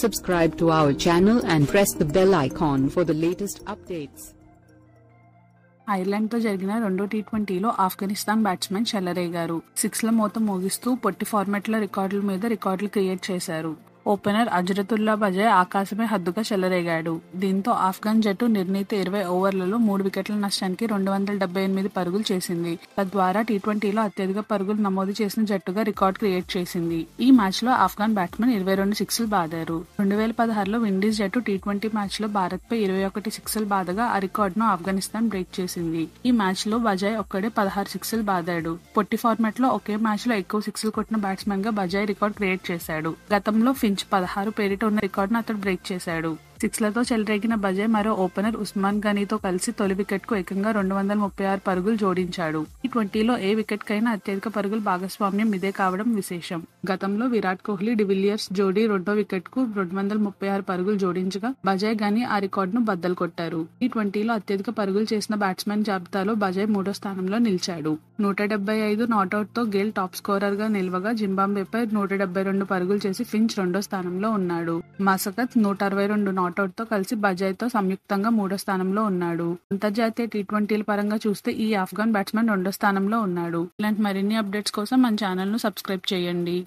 Subscribe to our channel and press the bell icon for the latest updates. ఐర్లాండ్తో జరిగిన రెండో టీ20లో Afghanistan batsmen చెలరేగారు. సిక్స్ల మోత మోగిస్తూ పొట్టి ఫార్మాట్లో రికార్డుల మీద రికార్డులు క్రియేట్ చేశారు. ఓపెనర్ అజ్రతుల్లా బజాయ్ ఆకాశమే హద్దుగా చెలరేగాడు. దీంతో ఆఫ్ఘన్ జట్టు నిర్ణీత 20 ఓవర్లలో 3 వికెట్ల నష్టానికి 278 పరుగులు చేసింది. తద్వారా టీ20లో అత్యధిక పరుగులు నమోదు చేసిన జట్టుగా రికార్డు క్రియేట్ చేసింది. ఈ మ్యాచ్లో ఆఫ్ఘన్ బ్యాట్స్మెన్ 22 సిక్స్లు బాదారు. 2016లో విండీస్ జట్టు టీ20 మ్యాచ్లో భారత్పై 21 సిక్స్లు బాదగా ఆ రికార్డును ఆఫ్ఘనిస్తాన్ బ్రేక్ చేసింది. ఈ మ్యాచ్లో బజాయ్ ఒక్కడే 16 సిక్స్లు బాదాడు. పొట్టి ఫార్మాట్లో ఒకే మ్యాచ్లో ఎక్కువ సిక్స్లు కొట్టిన బ్యాట్స్మెన్ గా బజాయ్ రికార్డు క్రియేట్ చేశాడు. గతంలో 16 పేరిట ఉన్న రికార్డును అతడు బ్రేక్ చేశాడు. సిక్స్లతో చెలరేగిన బజాయ్ మరో ఓపెనర్ ఉస్మాన్ గనీతో కలిసి తొలి వికెట్ కు ఏకంగా 236 పరుగులు జోడించాడు. టీ20లో ఏ వికెట్ కైనా అత్యధిక పరుగుల భాగస్వామ్యం ఇదే కావడం విశేషం. గతంలో విరాట్ కోహ్లీ డివిలియర్స్ జోడీ రెండో వికెట్ కు 236 పరుగులు జోడించగా బజాయ్ గనీ ఆ రికార్డును బద్దలు కొట్టారు. టీ20లో అత్యధిక పరుగులు చేసిన బ్యాట్స్మెన్ జాబితాలో బజాయ్ 3వ స్థానంలో నిలిచాడు. 175 నాట్అవుట్ తో గేల్ టాప్ స్కోరర్ గా నిలవగా జింబాబ్వేపై 172 పరుగులు చేసి ఫించ్ రెండో స్థానంలో ఉన్నాడు. మసకత్ 162 నాట్అవుట్ తో కలిసి బజాయ్ తో సంయుక్తంగా 3వ స్థానంలో ఉన్నాడు. అంతర్జాతీయ టీ20ల పరంగా చూస్తే ఈ ఆఫ్ఘన్ బ్యాట్స్మెన్ 2వ స్థానంలో ఉన్నాడు. ఇలాంటి మరిన్ని అప్డేట్స్ కోసం మన ఛానల్ ను సబ్స్క్రైబ్ చేయండి.